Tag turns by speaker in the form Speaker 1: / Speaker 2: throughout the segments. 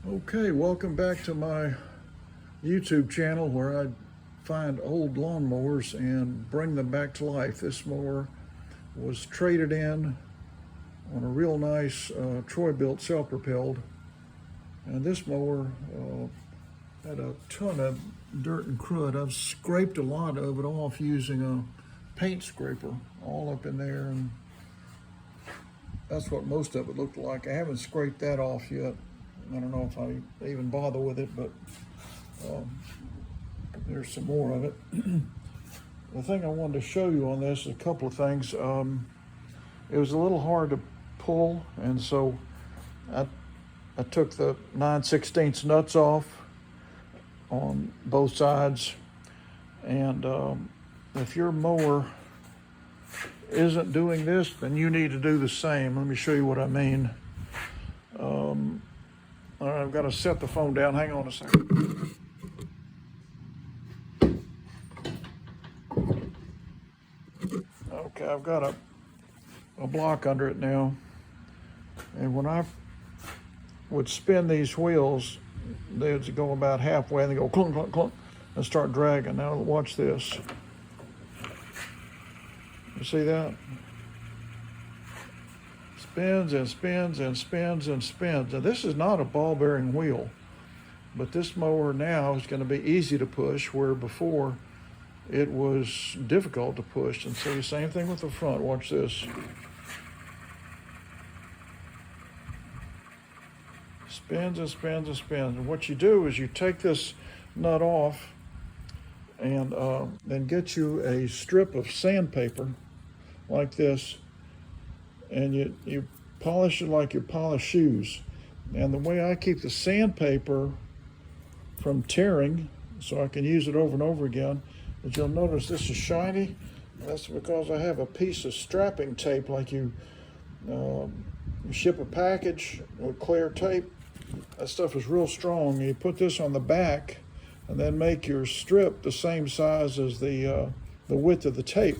Speaker 1: Okay, welcome back to my YouTube channel where I find old lawnmowers and bring them back to life. This mower was traded in on a real nice Troy-built self-propelled, and this mower had a ton of dirt and crud. I've scraped a lot of it off using a paint scraper all up in there, and that's what most of it looked like. I haven't scraped that off yet. I don't know if I even bother with it, but there's some more of it. The thing I wanted to show you on this is a couple of things. It was a little hard to pull, and so I took the 9/16 nuts off on both sides. And if your mower isn't doing this, then you need to do the same. Let me show you what I mean. All right, I've got to set the phone down. Hang on a second. Okay, I've got a block under it now. And when I would spin these wheels, they'd go about halfway and they go clunk, clunk, clunk, and start dragging. Now watch this. You see that? Spins and spins and spins and spins. Now this is not a ball bearing wheel, but this mower now is going to be easy to push, where before it was difficult to push. And so the same thing with the front. Watch this. Spins and spins and spins. And what you do is you take this nut off and then get you a strip of sandpaper like this, and you polish it like you polish shoes. And the way I keep the sandpaper from tearing so I can use it over and over again is, you'll notice this is shiny. That's because I have a piece of strapping tape, like you ship a package with clear tape. That stuff is real strong. You put this on the back and then make your strip the same size as the width of the tape.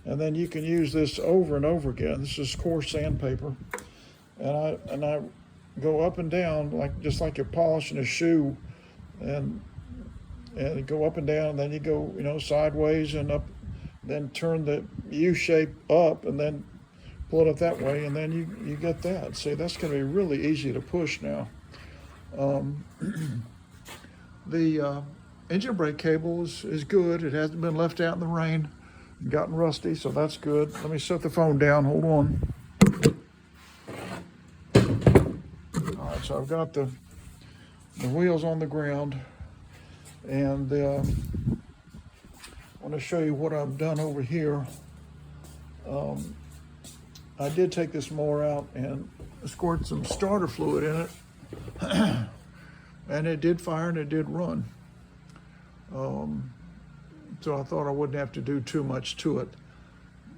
Speaker 1: And then you can use this over and over again. This is coarse sandpaper. And I go up and down just like you're polishing a shoe, and go up and down, and then you go sideways and up, then turn the U shape up and then pull it up that way, and then you get that. See, that's going to be really easy to push now. The engine brake cable is good. It hasn't been left out in the rain and gotten rusty, so that's good. Let me set the phone down. Hold on. All right, so I've got the wheels on the ground, and I want to show you what I've done over here. I did take this mower out and squirt some starter fluid in it, and it did fire and it did run. So I thought I wouldn't have to do too much to it.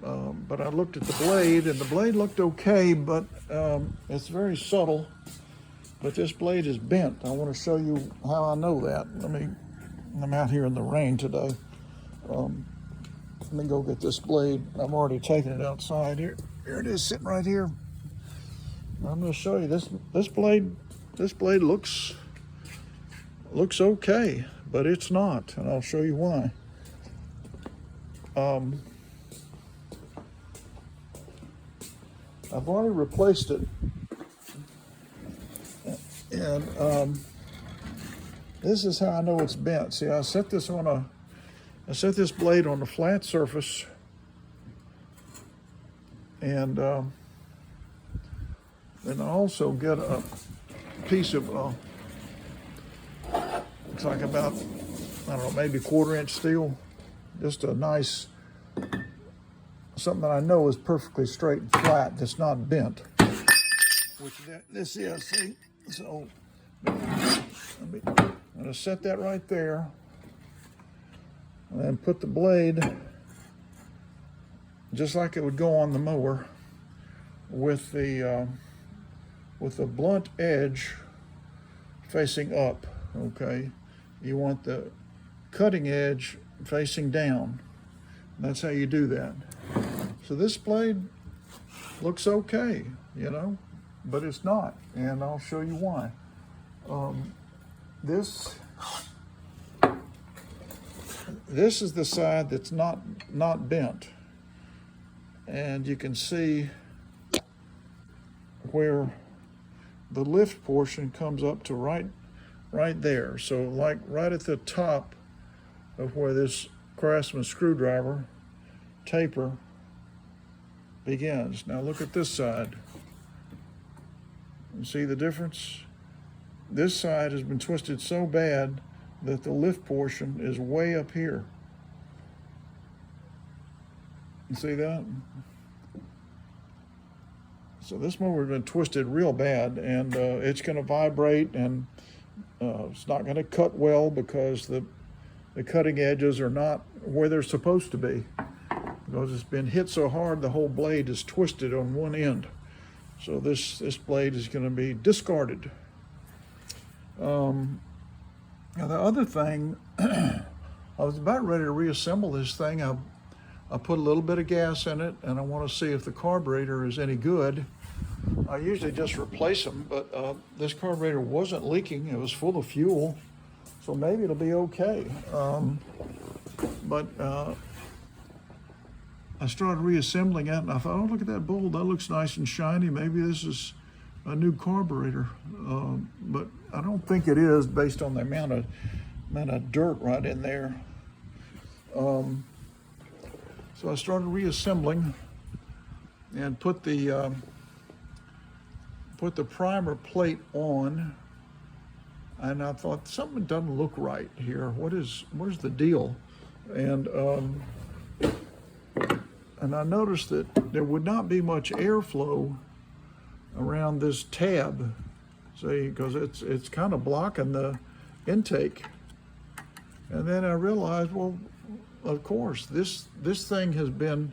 Speaker 1: But I looked at the blade, and the blade looked okay, but it's very subtle. But this blade is bent. I want to show you how I know that. I'm out here in the rain today. Let me go get this blade. I've already taken it outside. Here it is, sitting right here. I'm going to show you this blade. This blade looks okay, but it's not, and I'll show you why. I've already replaced it, and this is how I know it's bent. See, I set this blade on a flat surface, and then I also get a piece of looks like about, I don't know, maybe 1/4 inch steel, just a nice, something that I know is perfectly straight and flat, that's not bent, which this is. See, so I'm going to set that right there, and then put the blade just like it would go on the mower, with the blunt edge facing up. Okay, you want the cutting edge facing down. That's how you do that. So this blade looks okay, but it's not, and I'll show you why. This is the side that's not bent, and you can see where the lift portion comes up to right there. So like right at the top of where this Craftsman screwdriver taper begins. Now look at this side. You see the difference? This side has been twisted so bad that the lift portion is way up here. You see that? So this mower has been twisted real bad, and it's going to vibrate, and it's not going to cut well because the cutting edges are not where they're supposed to be, because it's been hit so hard the whole blade is twisted on one end. So this blade is going to be discarded. Now the other thing, I was about ready to reassemble this thing. I put a little bit of gas in it, and I want to see if the carburetor is any good. I usually just replace them, but this carburetor wasn't leaking. It was full of fuel, so maybe it'll be okay. But I started reassembling it, and I thought, oh, look at that bowl. That looks nice and shiny. Maybe this is a new carburetor, but I don't think it is based on the amount of dirt right in there. So I started reassembling and put the primer plate on, and I thought something doesn't look right here. What is the deal? And I noticed that there would not be much airflow around this tab, see, because it's kind of blocking the intake. And then I realized, well, of course, this thing has been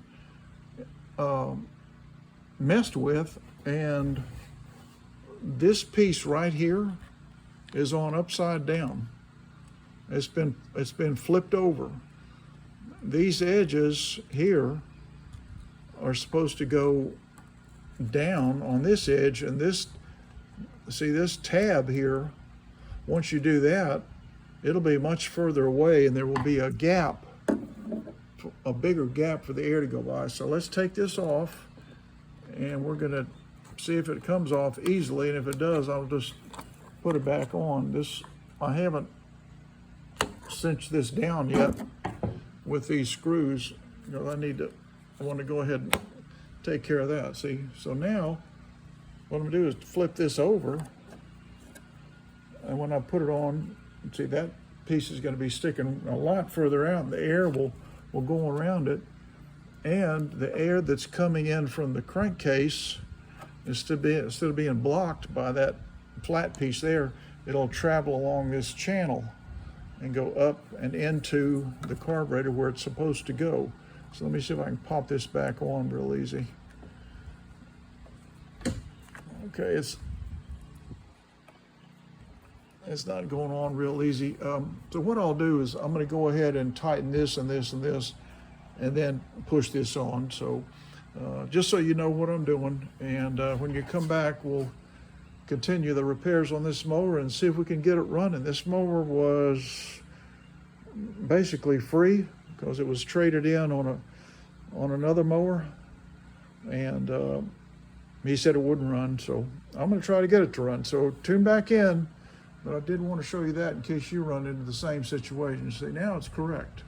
Speaker 1: messed with, and this piece right here is on upside down. It's been flipped over. These edges here are supposed to go down on this edge, and this tab here, once you do that, it'll be much further away, and there will be a gap, a bigger gap for the air to go by. So let's take this off, and we're gonna see if it comes off easily, and if it does, I'll just put it back on. I haven't cinched this down yet with these screws. You know, I want to go ahead and take care of that. See, so now what I'm gonna do is flip this over, and when I put it on, see, that piece is gonna be sticking a lot further out, and the air will go around it, and the air that's coming in from the crankcase, instead of being blocked by that flat piece there, it'll travel along this channel and go up and into the carburetor where it's supposed to go. So let me see if I can pop this back on real easy. Okay, it's not going on real easy. So what I'll do is I'm going to go ahead and tighten this and this and this, and then push this on. So just so you know what I'm doing, and when you come back, we'll continue the repairs on this mower and see if we can get it running. This mower was basically free because it was traded in on another mower, and he said it wouldn't run, so I'm going to try to get it to run. So tune back in, but I did want to show you that in case you run into the same situation. See, now it's correct.